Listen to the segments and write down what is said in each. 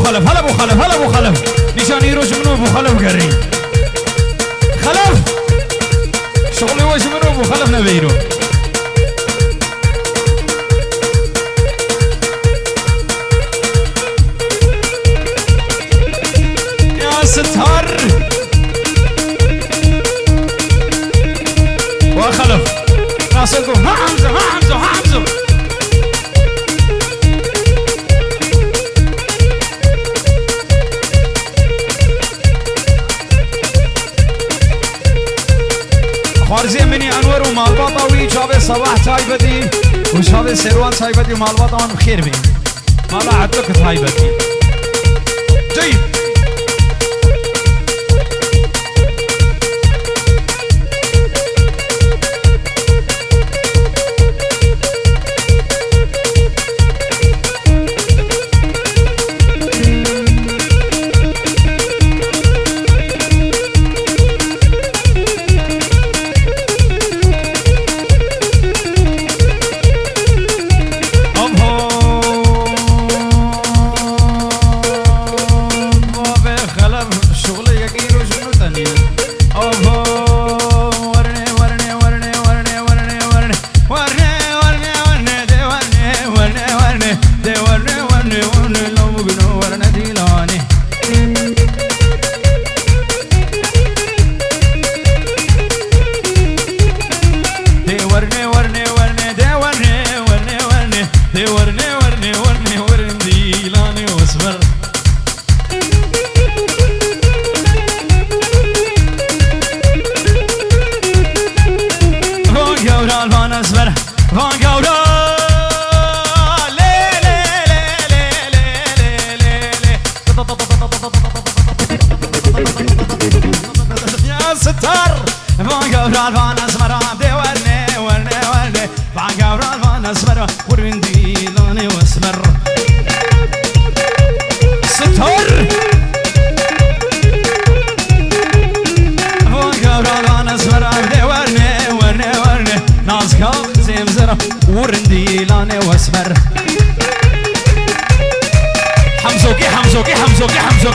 خلف هلا ابو خلف هلا ابو خلف نشان يروج منو ابو خلف قري خلف شغلي وش منو ابو خلف نبيرو يا ستار وخلف ناصركم ها حمزه ها حمزه ها حمزه خارزي مني انور ومالباطا ويشابه صباح تايبتي وشابه سروان تايبتي ومالباطا وانا بخير بي مالا عدلك تايبتي جيد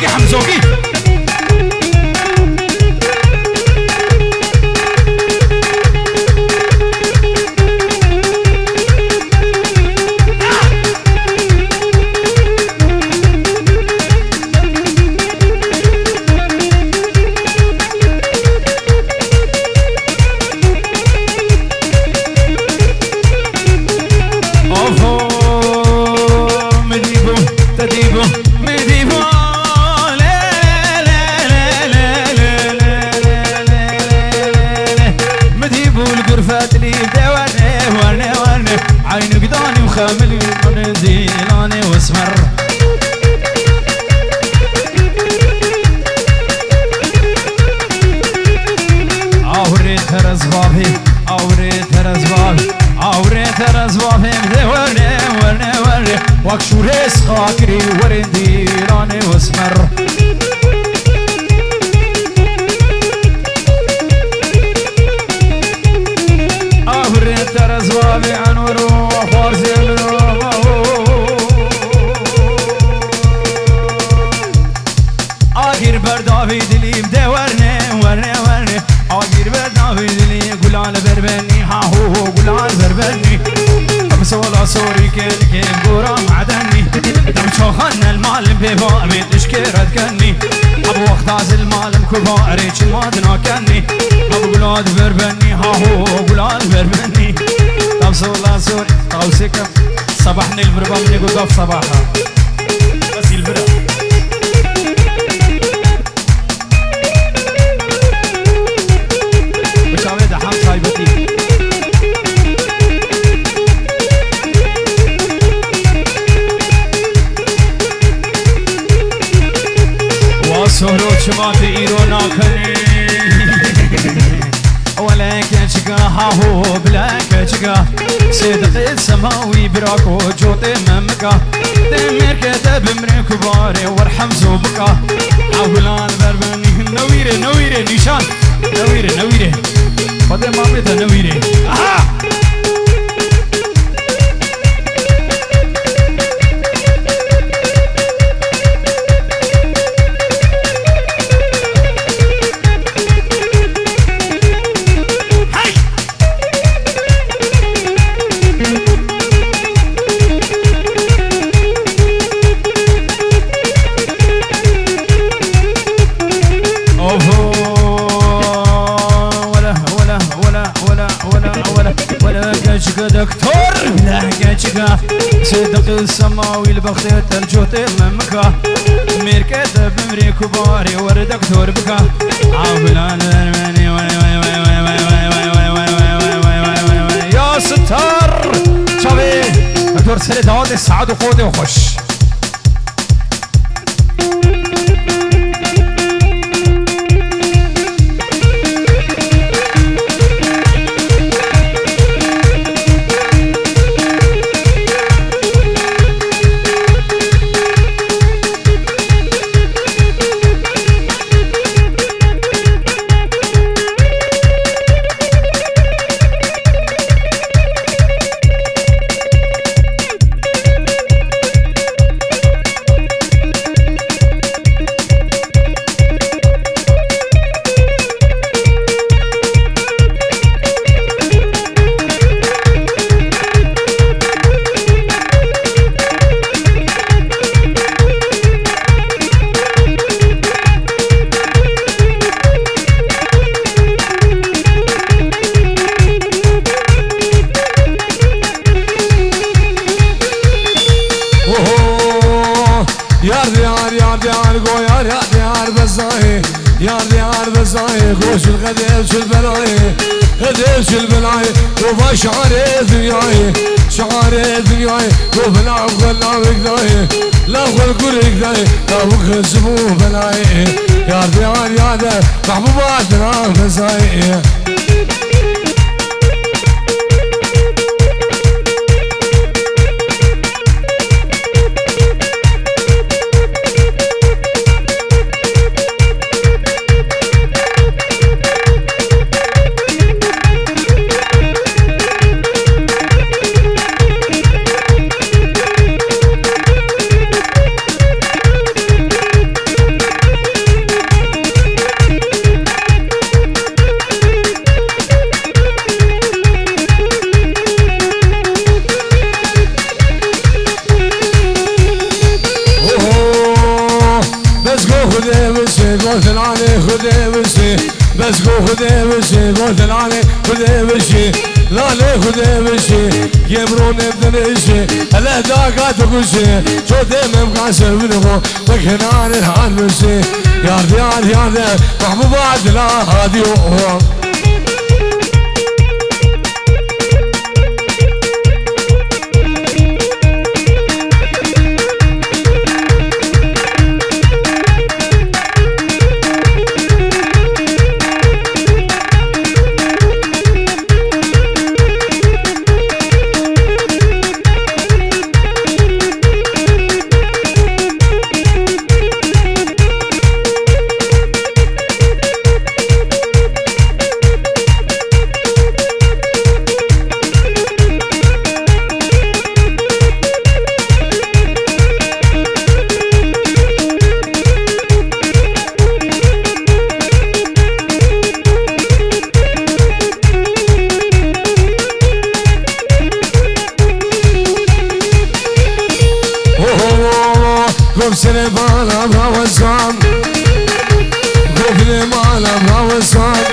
حمزوكي وكشوريس خاكري ورندي راني واسمر أهرين ترز بابي عنورو فارزي آخر بردافي دليم دي ورني آخر بردافي دليم قلال بربني هاهو قلال بربني سولا سوري كل قورا معدني دم شوخنا المال ببابي تشكيرت كني ابو وقتاز المال مكباري المادنا كني ابو قلاد بربني هاهو قلاد بربني دم سولا سوري توسيكم صباحني البربا من يقول قف صباحا بس البرا بشاوي دحام صايبتي سهرو شمات ايرونا كني ولا كشكا هاهو بلا كشكا صدق السماوي براكو جوتي ممكا دمير كتب من كباري وارحم زوبكا عولان بربني نويري نيشان نويري فاطمه مامتها نويري البختي تلجوتي ممكا ميركات بمري كباري وردك دكتور بكا عافلان الماني واي واي واي واي واي واي واي واي واي واي واي يا ستار شبي دكتور سيد داود السعد وقودي وخش وش الغدير شو البلاي غدير شو البلاي وما شعري ثنياي شعري ثنياي وبلا ولا وقداي لا ولا قداي لا وخسبو بلاي يا ديار يا ده محبوباتنا فزاي بس قو خذي بشي قلت العالي خذي بشي لا لي خذي بشي يمرون بدنشي الاهداقات بشي شو دايما مقاسم منهم وكنان الحال بشي يا ريال يا ذا محبوبات لا هادي سليمان ابغى وزان قبل ما ابغى وزان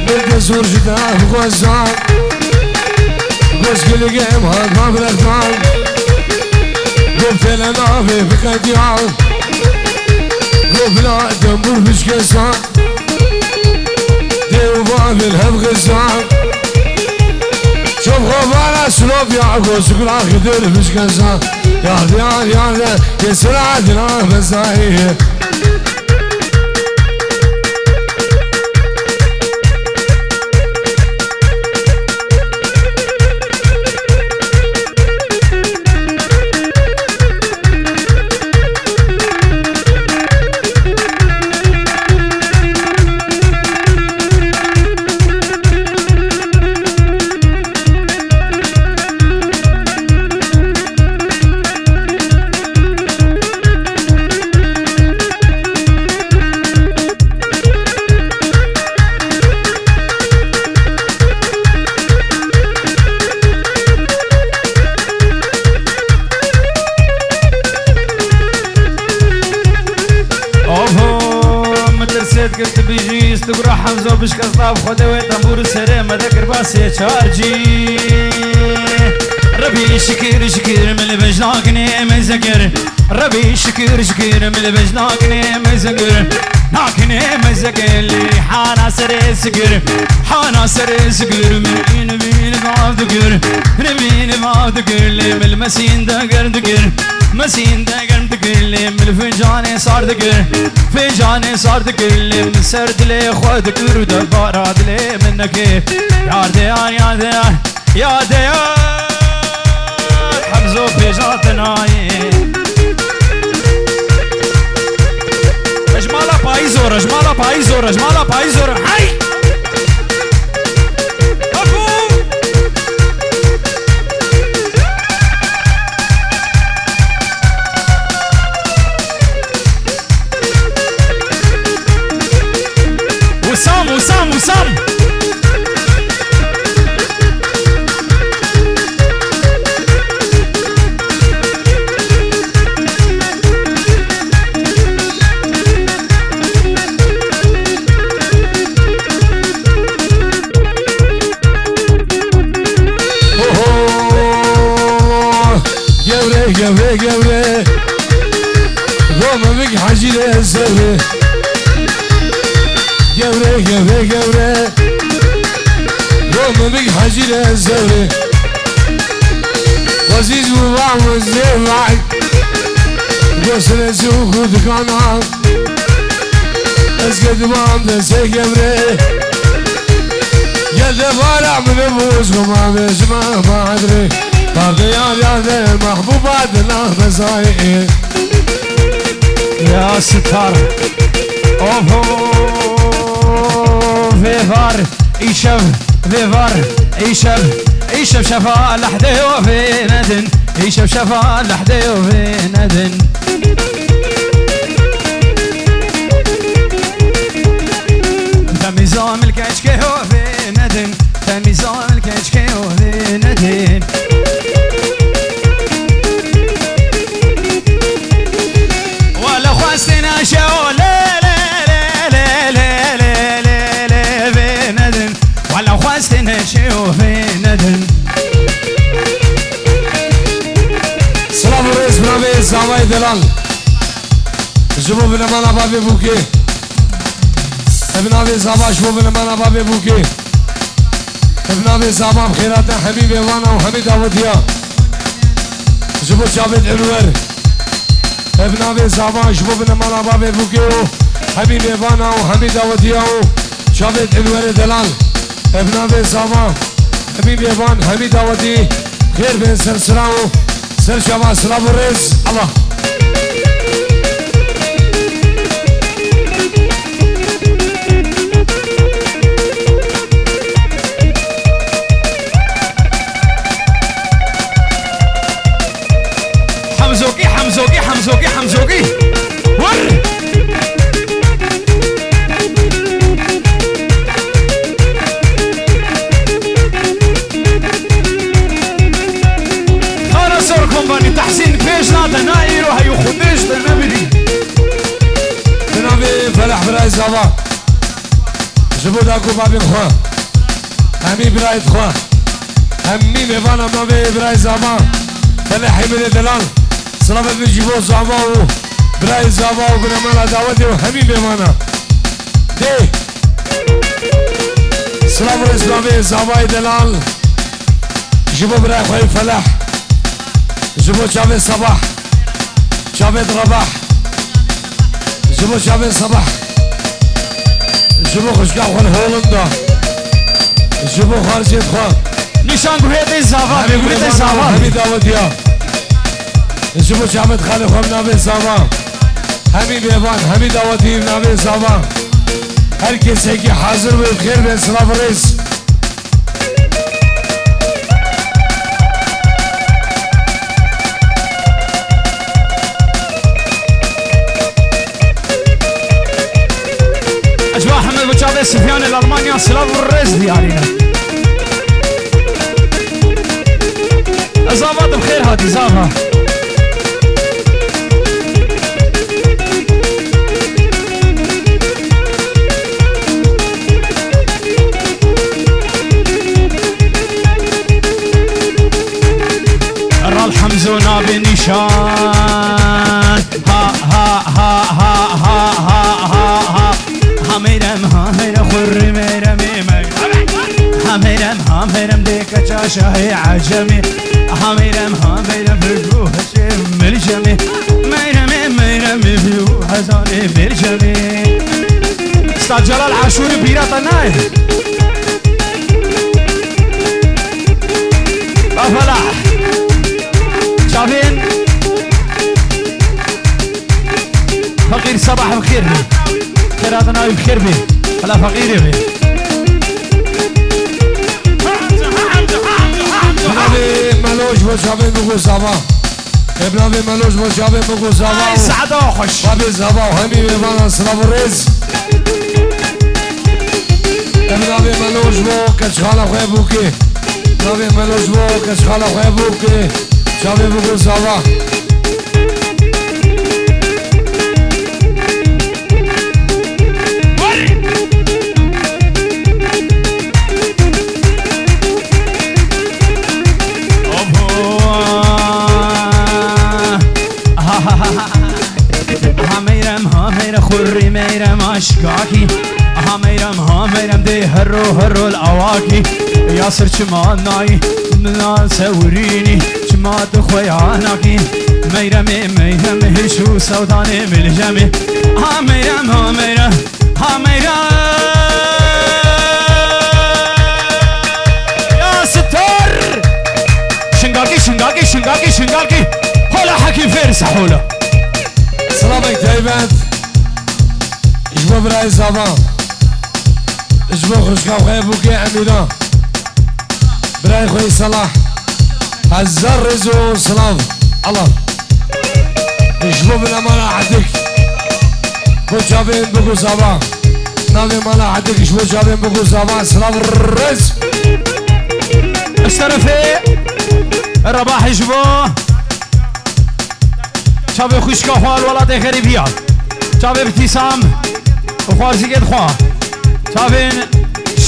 بالقصور جداه وزان بس كل جيم هذا بلغتان قلت لنا في بكديان قبل دمور مش كسان ديو بابل هم غزان شوف غفانا سلوب يعقو سكرا خدر مش كسان يا ديار يا ذا يسرع عدنا بزايه قلت بيجي استقرا حمزه وبش كصطاف خدوي طنبور سري ما ذكر باسي شارجي ربي شكر شكر من البجناكني مزكر ربي شكر شكر من البجناكني مزكر ناكني مزكر لي حانا سري سكر حانا سري سكر من بين بعض دكر من بعض دكر لي من المسين دكر دكر مسين دكر دكر لي من الفنجان صار دكر فنجان صار دكر لي من سرد لي خو دكر ودبارات لي منك يا ديار يا ديار يا ديار حمزو في جاتناي رجمالا بايزو رجمالا بايزو رجمالا بايزو هاي وسام وسام وسام قبره قبره قوم بك حجي الزهره قبره قبره قبره قوم بك حجي الزهره وزيز وبعم الزهر معك قصر سوق ودكانات اسكت بام دسي قبره يا دفارع من ابوس وما بسمع ما ادري طرد يا المحبوبات الأخبزائي يا ستار اوفو فيفار ايشف فيفار ايشف ايشف شفا لحدي وفي ندن ايشف شفا لحدي وفي ندن تميزام الكشكي وفي ندن تميزام الكشكي وفي ندن خواستنا شو لا لا لا لا لا لا لا لا في ندن ولا خواستنا شو في ندن سلام الرئيس برافي سامي دلال جبو بنمانا بابي بوكي ابن ابي صابا شبو بنمانا بابي بوكي ابن ابي صابا بخيرات حبيبي وانا وحميد ابوديا جبو جابت انور ابن ابي صابا شبو بنمانا بابي بوكي حبيبي وانا وحميد ابوديا جابت انور دلال ابن ابي صابا حبيبي وان حميد ابودي خير بين سرسراو سر شباب سلام الرئيس الله حمزوكي حمزوكي حمزوكي حمزوكي ور انا صوركم بني تحسين كيش نادا نايرو هيو خدش بالنبري بنابي فلح براي زابا جبو داكو بابي خواه همي براي خواه همي ميوانا بنابي براي زابا فلح حمد دلال سلام بنجيبو زابا براي زابا وبنمانا دعوتي وهمي ميوانا دي سلام رئيس بنابي زابا دلال جبو براي خواه فلح جبو جاوید صباح جاوید رباح جبو جاوید صباح جبو خوشگاه خون هولندا جبو خارجیت خواه نشان گوهید زاوا بگوهید زاوا همی داودیا جبو جاوید خالی خواه نابی زاوا همی بیوان همی داودی نابی زاوا هر کسی که حاضر بود خیر به سلام رئیس اجواء حمد بوشابي سفيان الالمانيا سلاف الرئيس ديالنا اصابات بخير هاتي زافها ميرم ها ميرم خوري ميرم ها ميرم ها ميرم ديك شاشة عجمي ها ميرم ها ميرم بجوه شم الجمي ميرم ميرم بجوه حزاني بالجمي استاذ جلال عاشوري بيرا طناي فلاح شايفين فقير صباح بخير خيراتنا بخير بي هلا فقير بي ابنابي ملوش وشابين بگو صباح ابنابي ملوش وشابين بگو صباح ای سعدا خوش بابي صباح همي بيبانا سلام الرز ابنابي ملوش بو كشخالا خواه بوكي ابنابي ملوش بو كشخالا خواه بوكي شابين بگو صباح خوري ميرم اشكاكي ها ميرم دي هرو الاواكي ياسر چما ناي نا سوريني چما دخوياناكي ميرم هشو سوداني ملجمي ها ميرم يا ستار شنقاكي هولا حكي فارس حولا سلامك دايبات اجبو براي صباح اجبو خوشكا وخي بوكي عمينا براي خوي صلاح هزار رزو سلام الله اجبو بنا مالا عدك بو جابين بقو صباح نامي مالا عدك اجبو جابين بقو صباح سلام الرز اشترفي الرباح اجبو شابي خوشكا خوال ولاد غريبيات شابي ابتسام وخوارزی گد خواه چاوین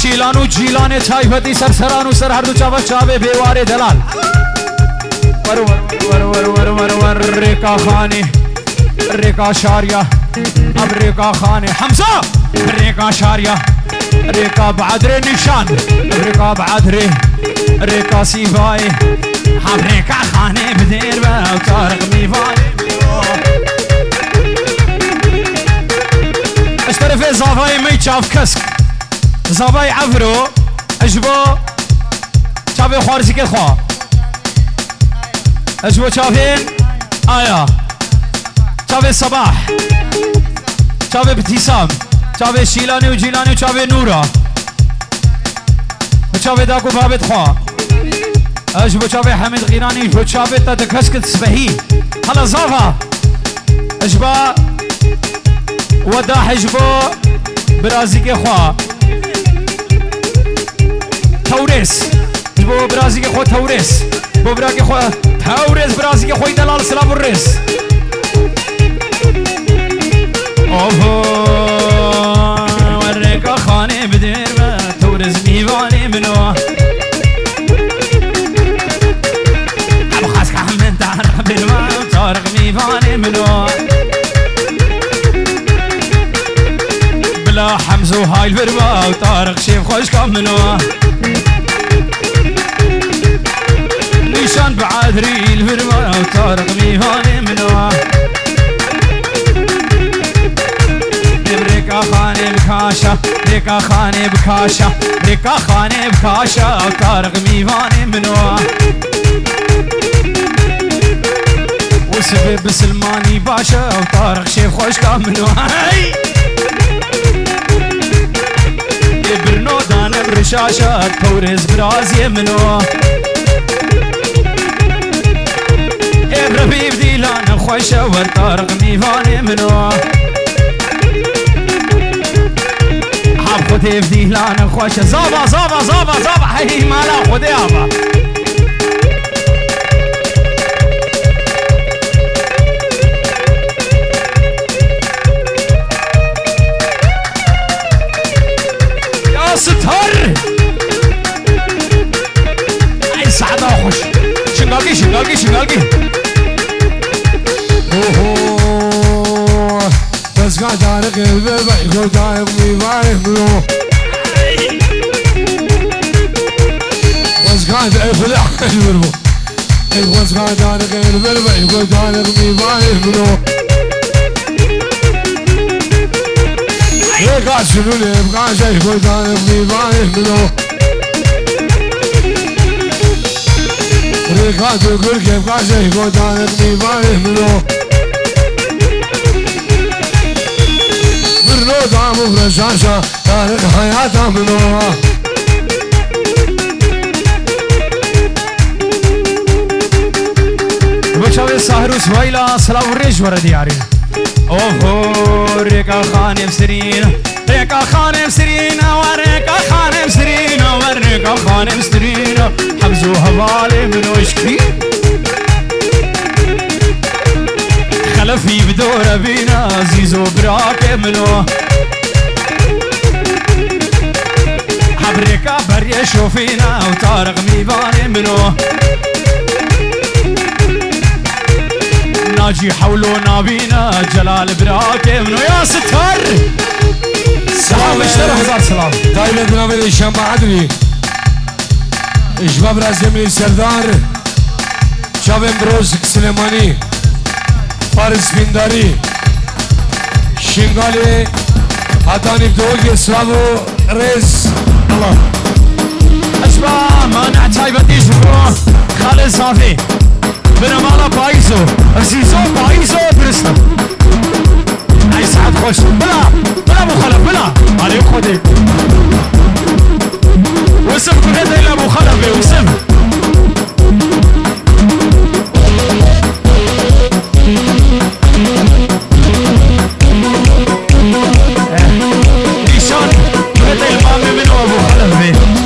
شیلان و جیلان چای پتی سرسران و سر هر دو چاوه بیوار دلال ور ریکا خانی ریکا شاریا اب ریکا خانی حمزه ریکا شاریا ریکا بعدر نشان ریکا بعدر ریکا سیفای هم ریکا خانی بدیر و تارق میفای اشترفي زافاي مي تشاف كسك زافاي عفرو اجبو تشافي خوارزي كي خوا اجبو تشافين ايا تشافي صباح تشافي ابتسام تشافي شيلاني وجيلاني وتشافي نورا تشافي داكو بابت خوا اجبو تشافي حميد غيراني وتشافي تتكسكت سبهي هلا زافا اجبا ودا حجبو برازي كي خوا توريس جبو برازي كي خوا توريس بو براكي خوا توريس برازي كي خوا دلال سلام الريس اوهو وريكا خاني بدير ما توريس ميواني منو ابو خاص كحمد تعرق بالما طارق ميواني منو حمزو هاي البربا وطارق شيف خوش كامنوا نيشان بعادري البربا وطارق ميهاني منوا ريكا خاني بكاشا ريكا خاني بكاشا ريكا خاني بكاشا وطارق ميهاني منوا وسبب سلماني باشا وطارق شيف خوش كامنوا برنو دانم رشاشة تورز برازي منو ابربي بديلان خوشة ورطارق ميفاني منو حاب خودي بديلان خوشة زابا هي مالا خودي ابا ستار اي سعادة خوش شنقاقي اوه بس قادرك البيبي قدامك ميبانه بس قاعد افلح المرمو بس قادرك البيبي قدامك ميبانه قاعد شنو اللي يبقى شيء قدامك ميبانه قاعد يقول كيف قاعد شيء قدامك ميبانه برنو دامو برشاشا تارك حياته منو بچاوی ساهرو سوایلا سلاو ریج ورد یارین اوه ریکا خانم سرین ریکا خانم سرین وريكا خانم سرین وريكا خانم سرین حمزو هوالي منو اشكي خلفي بدور بينا زيزو براك منو حبريكا بري شوفينا وطارق ميباني منو ناجي حولونا بينا جلال براك منو يا ستر سلام اشتر هزار سلام دايما بنعمل الشام عدلي شباب رازمي سردار شاب امبروز سليماني فارس بنداري شنغالي هداني بدوغي سلامو ريس الله اشباب ما نعتاي بديش بروح خالد صافي بنمالا بايزو ارسيزو بايزو برسنا اي سعد خوش بلا ابو خلف بلا علي خدي وسف كل هذا ابو خلف وسف نيشان هذا المامي منو ابو خلف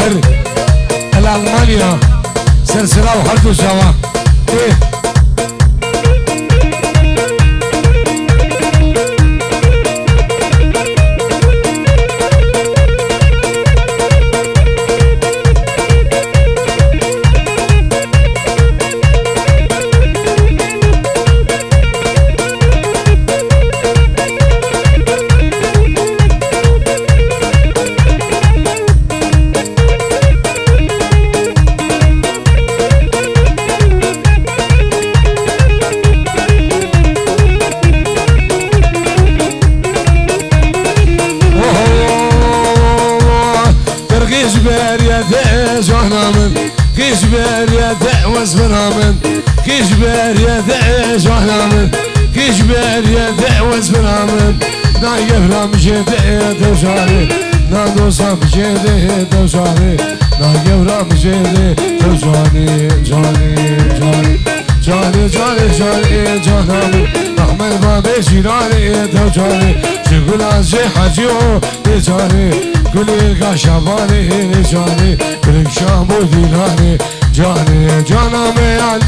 الظاهر الألمانيا سلسلة وحرد سوا إيه كيجبر يا دعوز برامن كيجبر يا دعوز برامن كيجبر يا دعوز برامن نا يفرام جدي توجاري نا دوسام جدي توجاري نا يفرام جدي توجاري جاري جاري جاري جاري جاري جاري أحمد بابي جيراني توجاري شغل عزي حجيو جاري كل شباني جاني كل شامو ديناني جاني جانا ميال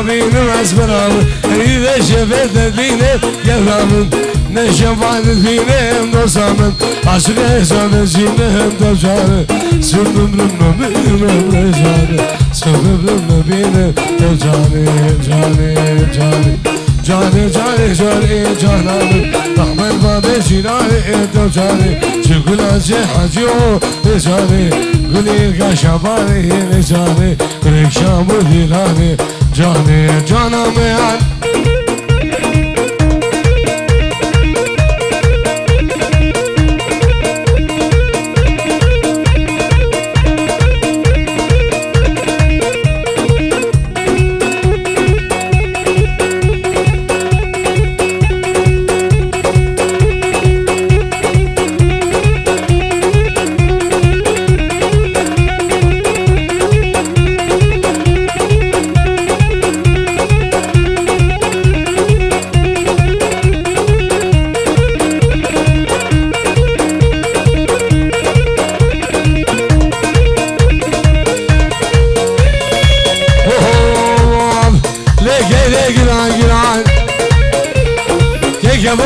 بينه أسبرامن إذا شفت بينه يفرامن نشفعت فينه دوسامن عشق إحسان جينه دوشاري سبب لنا بينه جاري سبب لنا بينه دوشاري جاري جاري جاري جاري جاري جاري أحمد بابي جيراني دوشاري شكل عزي حجيو جاري قولي كشباني جاري ريكشام وديراني جاني جانا ميال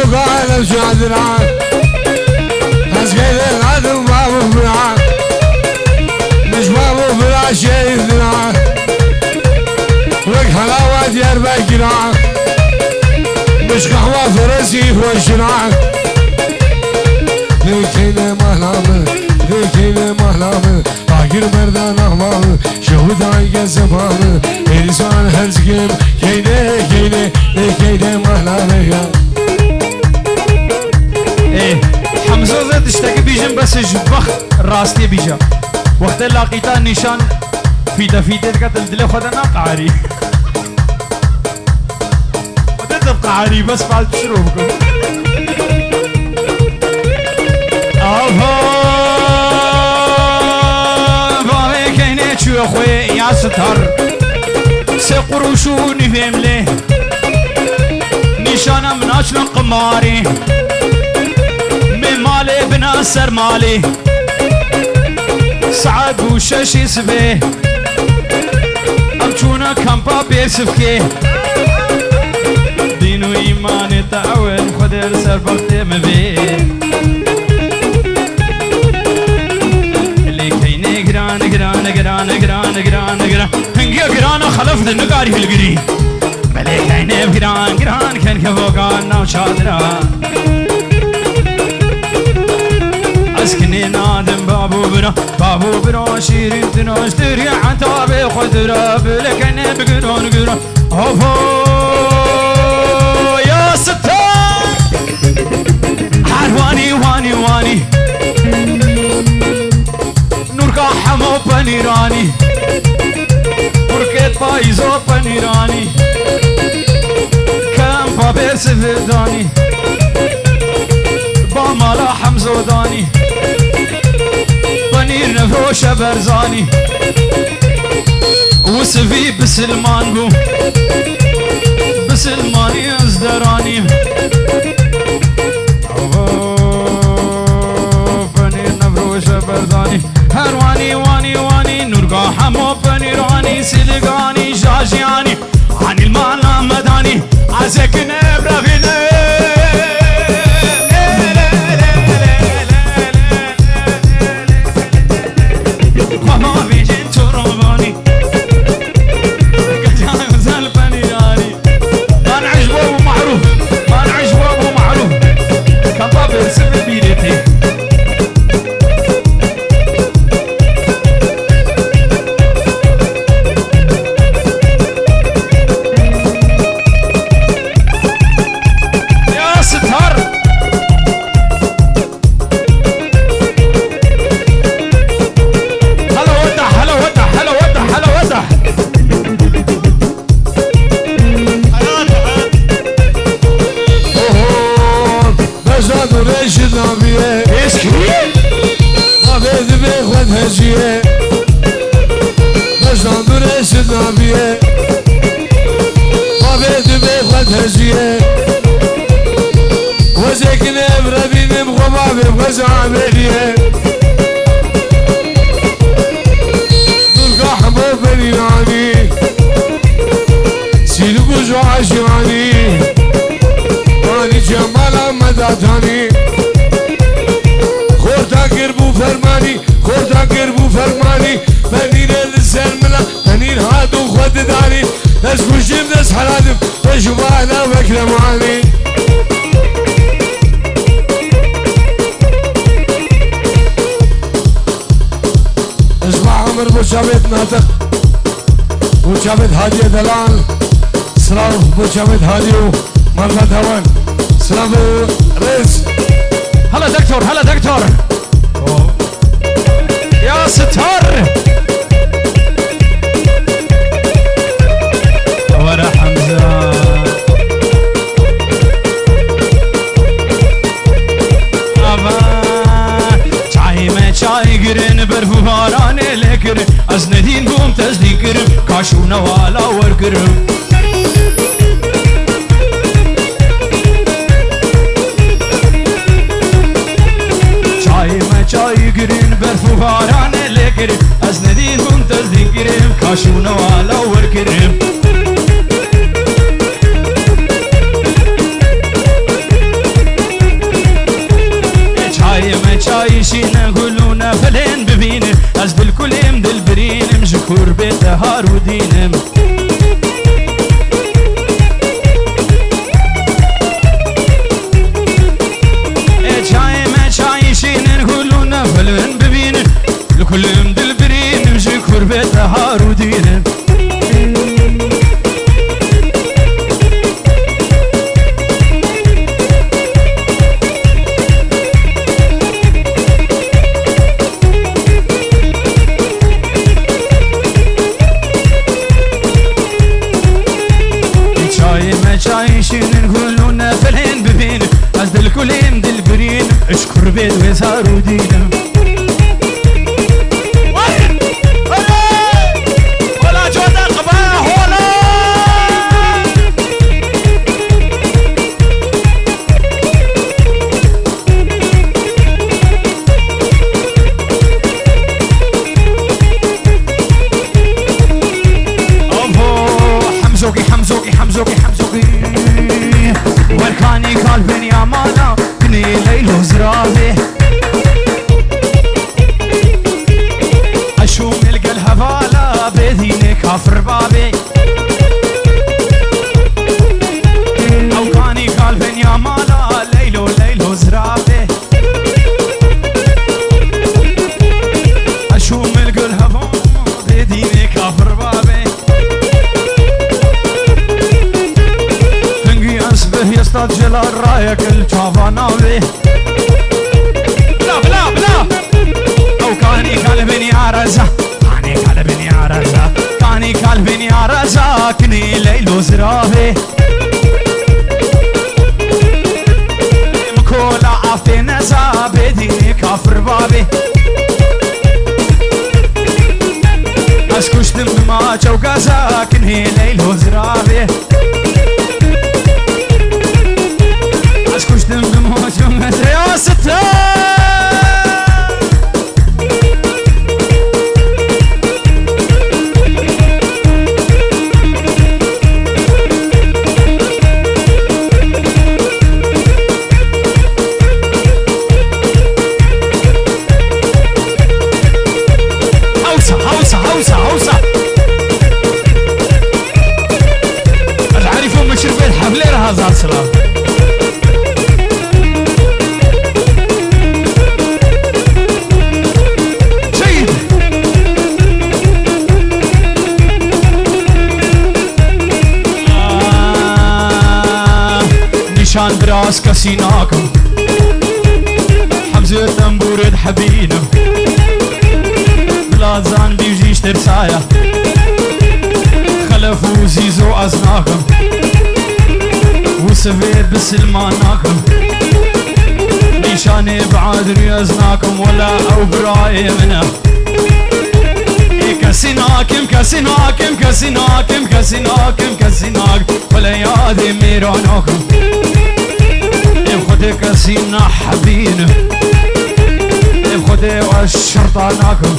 يبقى على الجادران أسكيد العدو بابو فرعان مش بابو فرع شيء ذرعان ولك حلاوة ديار بكران مش قهوة فرسي وشرعان لكينا مهلامن لكينا مهلامن باقر مردان أحمامن شهود عيقا زبامن إنسان هزقم كينا كينا لكينا مهلامن ايه حمزة زاد اشتاقي بيجن بس جبخ راستي بيجا وقت لاقيتا نشان فيدا فيدا قتل دلي خدنا قعري ودد قعري بس بعد شروبكم بابي كيني شو اخوي يا ستر سقروشو نفهم له نشانا مناشنا قماري مالي بنا سر مالي سعد وشاشي سبيه أمشونا كمبا بيسفكي دين وإيمان تعاون خد در سر وقت مبین لیکینه گران گران گران گران گران گران هنگی گران خلف ده نگاری هلگری لیکینه گران گران کن که وگان نو چادران اسکنی نادم بابو برا شیرین تناش دری عطاب خود را بلکنه بگران گران هفو یا ستار حروانی وانی وانی نورکا حمو پنیرانی مرکت پایزو پنیرانی کم پا برس فردانی با مالا حمزودانی پنیر نفروش برزانی وصفي بسلمان بو بسلماني ازدراني فني نفروش برزاني هرواني واني واني نورقا حمو فنيراني سلقاني جاجياني عن المعنى مداني عزك نبرا فينا جاوید هادی دلال سلام بو جاوید هادی و محمد هوان سلام رئیس هلا دكتور هلا دكتور يا ستار ورا حمزة چای میں چای گرن برفو باران لکر از ندین بوم تصدیق کرم کاشون والا ور کرم چای میں چای گرن برفو باران لکر از ندین بوم تصدیق کرم کاشون والا ور کرم چای شینه گلونه فلین ببینه از دل کلیم دل برینم شکر بیت هارو دینم چای شینه گلونه فلین ببینه لکلیم دل برینم شکر بیت هارو دینم شينن كلنا فلين ببين از دل كلين دل برين اشكر بيت ويسارو دينا ولا جودا قباه ولا حمزوكي حمزوكي حمزوكي حمزوكي والكاني قلبي يا قلبي يا رزاق كاني قلبي يا رزاق كاني قلبي يا رزاق كني ليل وزرابي مكولا عفتي نزا بدي كافر بابي اسكشتم بما جوقازا كني ليل وزرابي اسكشتم بما جوقازا يا ستة هزار سلام جيد نشان براس كسيناكم حمزة تنبورد حبينا بلازان بيجيش ترسايا خلفو زيزو أزناكم وسفيد بسلماناكم نشاني بعاد ريزناكم ولا او براي منه كسيناكم كسيناكم كسيناكم كسيناكم كسيناكم ولا يادي ميراناكم بخدي كسينا حبينه بخدي والشرطاناكم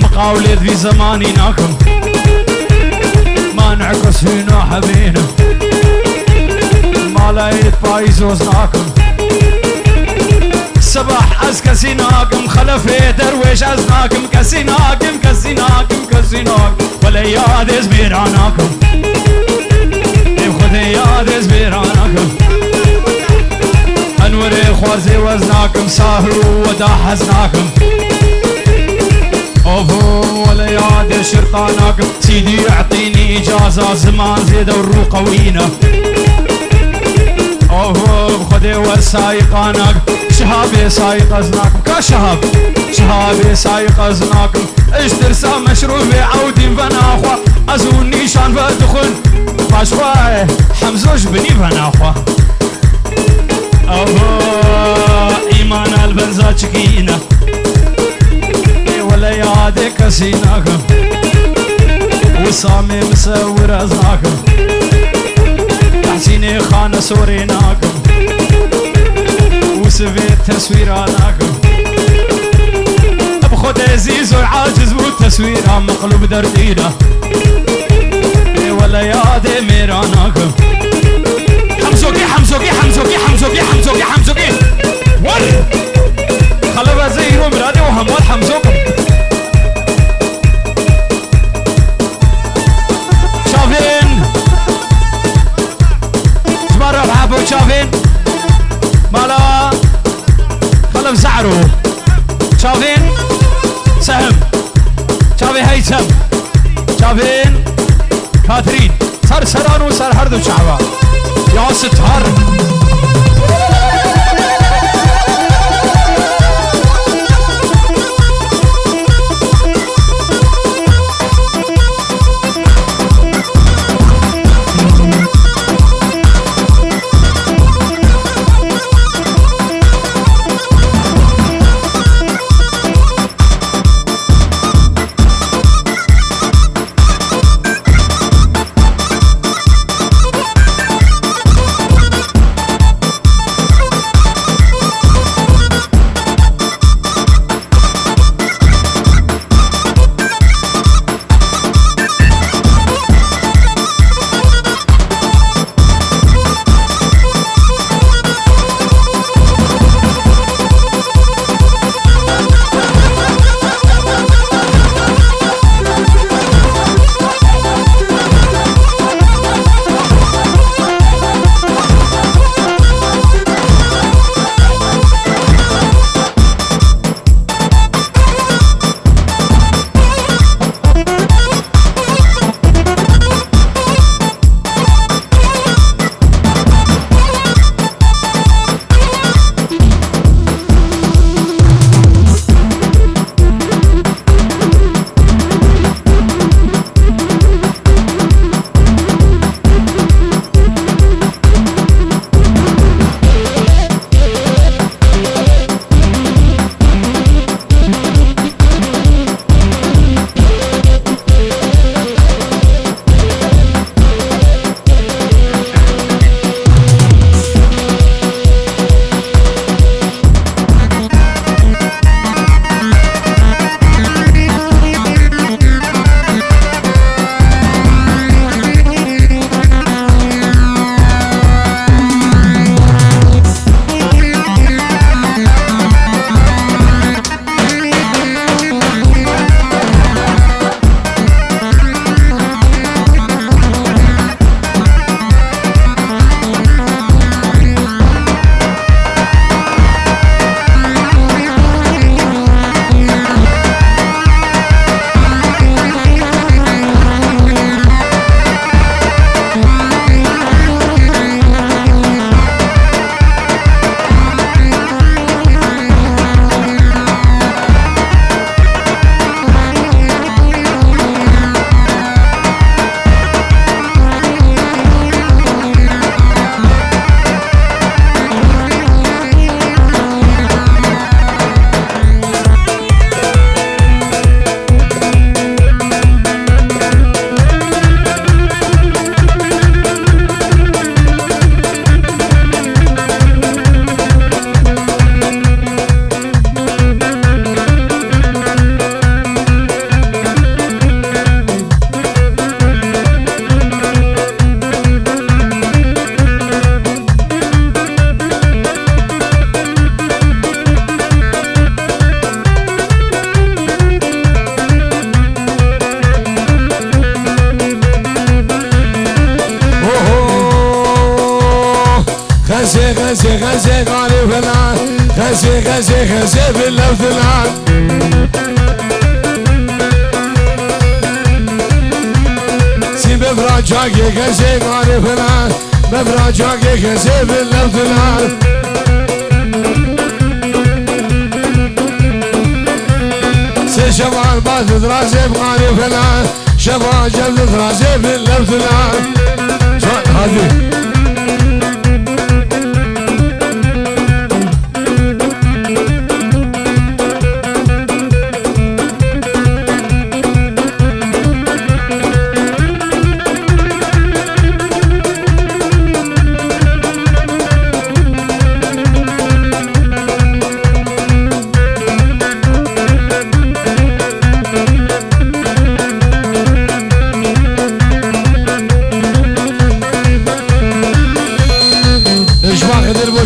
مقاولة في زمانيناكم ما نعكس فينا حبينه ما لا يتفايز وزناكم صباح از كسيناكم خلفي درويش ازناكم كسيناكم كسيناكم كسيناكم ولا يادز بيراناكم بخدي يادز بيراناكم انوري خوازي وزناكم ساهروا ودا حزناكم اوفو ولا ياد شرطاناكم سيدي يعطيني اجازه زمان زيد الروق قوينا اوفو خدي والسايقاناكم شهابي سايق ازناكم كشهاب شهابي سايق ازناكم اشترسا مشروبي عودي فناخوا ازون نيشان فدخل فاشخوا حمزوش بني فناخوا اوفو ايمان البنزا تشكينا ولا يادي كسيناكم وسامي مسور ازناكم تحسيني خانة سوريناكم وسفيت تصويراناكم بخد عزيز وعاجز والتصوير مقلوب دردينا ولا يادي ميراناكم حمزوكي حمزوكي حمزوكي حمزوكي حمزوكي حمزوكي ول خلبها زي روم رادي وهموال حمزوكم شافين تمرة بحبو شافين مالا خلف زعرو شافين سهم شافي هيثم شافين كاترين صار سران وصار هردو شعبا يا ستهر غزي غزي غزي باللوثلان سي بفراجاكي غزي غاري فلان بفراجاكي غزي باللوثلان سي شبان باث درازي بغاري فلان شبان جلد درازي باللوثلان شوان هذي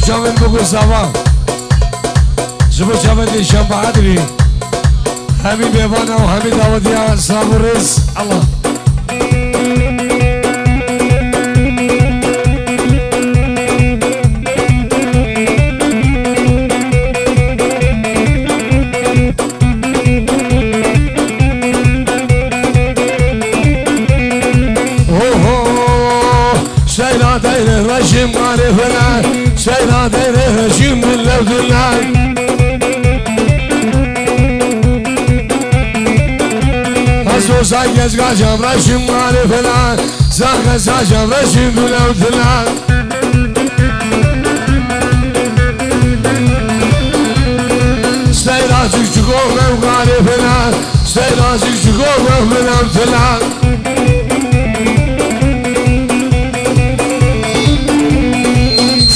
شامل بقول سوا جبو شامل شام بعدري حبيب يبانا وحبيب داوديا صابرس الله شيلا دايره رشم عارفنا شيلا دايره رشم باللوثلان هزو سايز قاجم رشم عارفنا ساق ساجم رشم باللوثلان شيلا تشكوه عارفنا شيلا تشكوه باللوثلان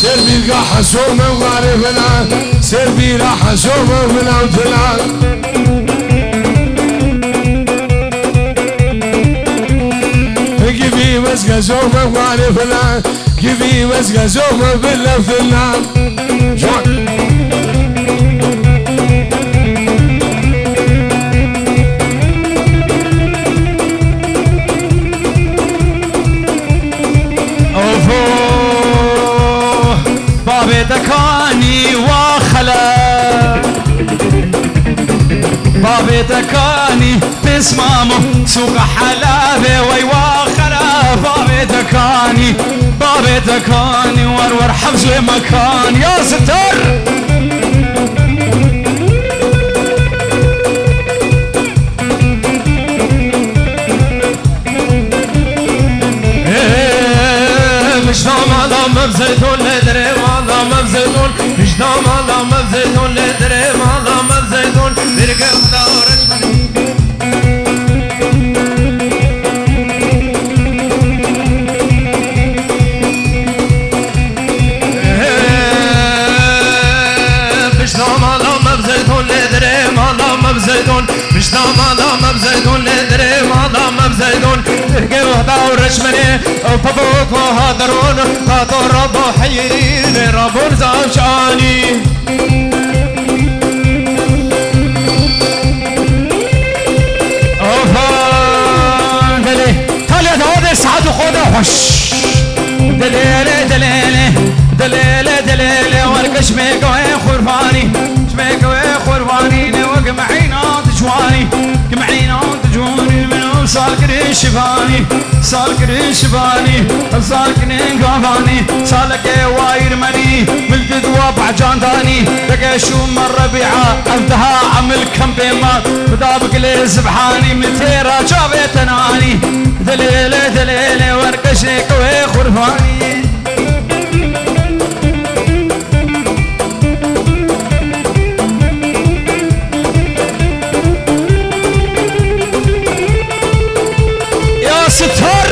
سربي راح اسومه وعارفنا سربي راح اسومه ونوتلان كيفي مسكه زومه وعارفنا كيفي مسكه زومه باللوثلان شلون دكاني وخلا بابي دكاني بسمامه سوق حلابه وي وخلا بابي دكاني ورور حبس مكان يا ستر مش نام بزيتون لدري والله ما بزيتون مش نام بزيتون لدري والله ما بزيتون برقم دورش مش نام بزيتون لدري والله ما بزيتون مش نام بزيتون لدري والله ما بزيتون برقم دورش مني وبابوك وهادرون خاطر ربو حيرين ربو زوجاني اوفان دلي تالي داود سعد خدا وحش دليلي دليلي دليلي دليلي ورقش ميقوي خرفاني شميقوي خرفاني نوق معينات جواني معينات جواني منو سالكري شفاني سالكري شفاني سالكني قافاني سالك واير مني ملتد وابع جانداني لقى شو مرة بيعة أفتها عمل كم بيمات بدابق لي سبحاني متيرا جابت ناني دليلي دليلي ورقشني قوي خرفاني ستر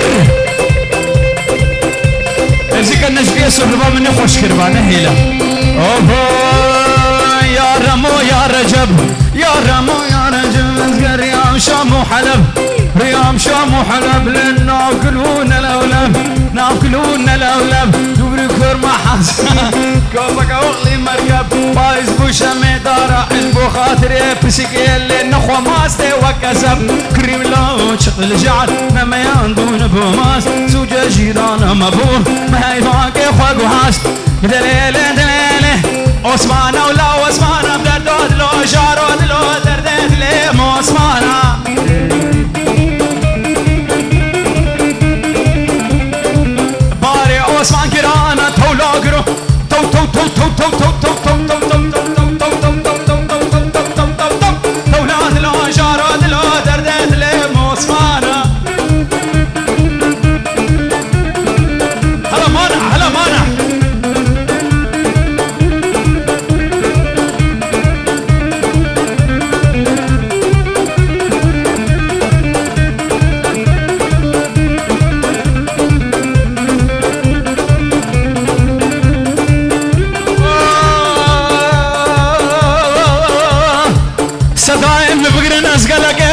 ازيك النجبية سربا مني خوش كربانة هيلا اوهو يا رمو يا رجب يا رمو يا رجب ازقر ريام شام وحلب ريام شام وحلب لان ناكلون الاولب ناكلون الاولب دوري كرمة حسن كوفك اغلي مركب بايز بوشة مدارة حزبو خاطري بسكيل نخوة ماستي وكسب كريم لو شغل جعل ما يندون بوماس زوجة جيران مبوه ما هي فاقي خوك وحاس دليلة دليلة عثمان ولا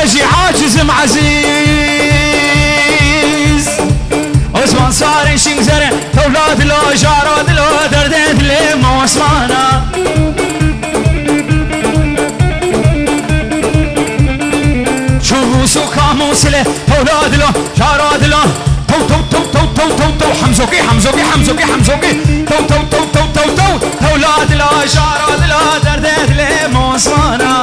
واجي عاجز معزيز عثمان صار شنزر تولاد له جارود له دردت لي موسمانا شوفوا سوكا موسله تولاد له جارود له تو تو تو تو تو تو تو حمزوكي حمزوكي حمزوكي حمزوكي تو تو تو تو تو تو تولاد له جارود له دردت لي موسمانا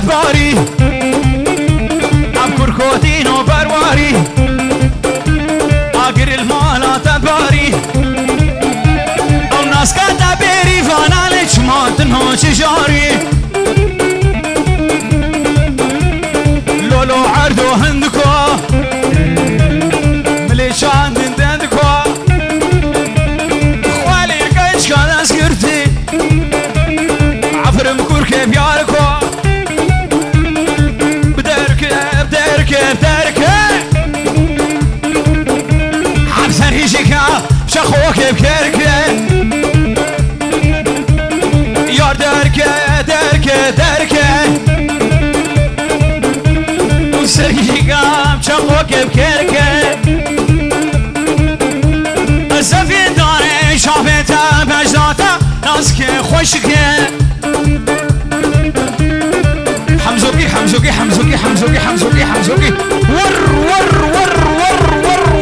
تدباري أبكر كوتين وبرواري أقر المالا تدباري أو ناس كتبيري فانا ليش ما تنهوش جاري لولو عردو هندكو مليشان دندكو خوالي ركايش كان اسكرتي عفر مكور كيف ياركو شخوك بكركة يار دركة دركة دركة وسرقي قام شخوك بكركة السفين داري شافتها بجناتا ناسك خوشكة حمزوكي حمزوكي حمزوكي حمزوكي حمزوكي حمزوكي ور ور ور ور ور ور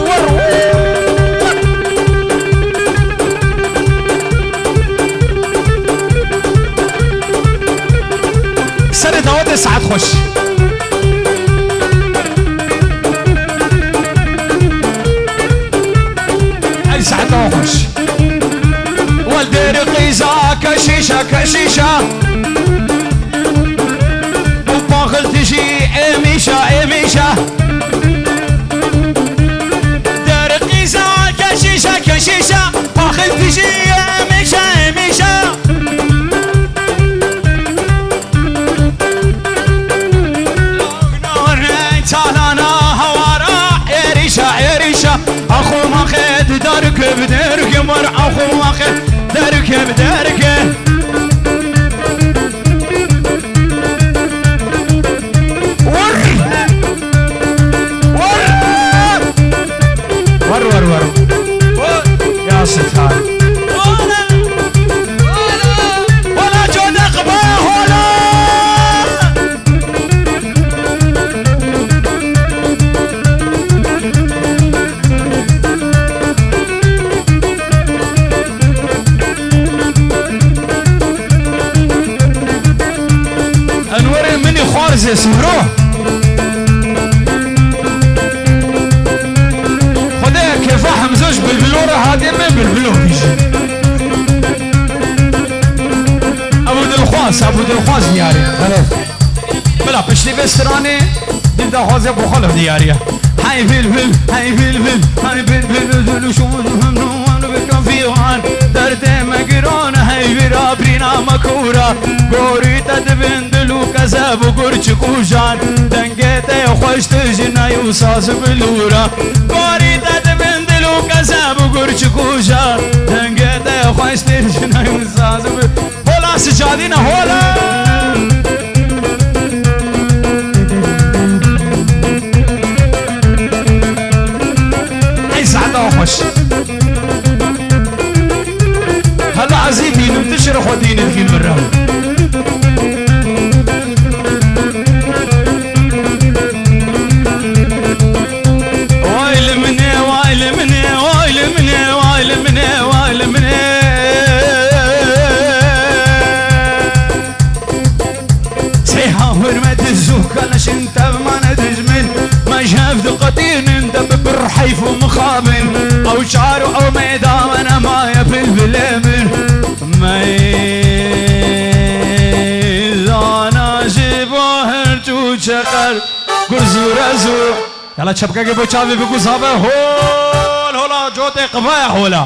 سنة دوات ساعات خوش أي ساعات دوات خوش والدير قيزة كشيشة كشيشة وباخل تجي إميشة إميشة دير قيزة كشيشة كشيشة باخل تجي إميشة إميشة اخو ما خد درك بدرك مر اخو ما خد درك بدرك ور ور ور ور ور يا ستار ولا جود اقباه ولا خارز اسمرو خدايا كيف حمزوش بالبلورة هادي من بالبلو بيجي ابو دلخواز ابو دلخواز دياري بلا بشتي بستراني ديدا خواز ابو خلف دياري هاي فيلفل هاي فيلفل هاي فيلفل شو ممنوع بكم فيوان درد مقرون هاي برا برينا مكورا قوري تدبندلو كذاب وقرش كوجان دنقيتي خوش تجنا يوساس بلورا قوري تدبندلو كذاب وقرش كوجان دنقيتي خوش تجنا يوساس بلورا هولا سجادينا هولا خوش هلا عزيزين بتشرح ودين الكل مرة وايل مني وايل مني وايل مني وايل مني وايل مني سيها هرمة الزوك انا شنت ما ندجمن ما شاف دقتين اندب برحيف ومخابن او شعر او ميدان انا ما يفل بالامن ميدانا جباهر جو شقر قرزور ازور يلا تشبكه بو چاوي بگو صاحب هول هولا جوت قبا هولا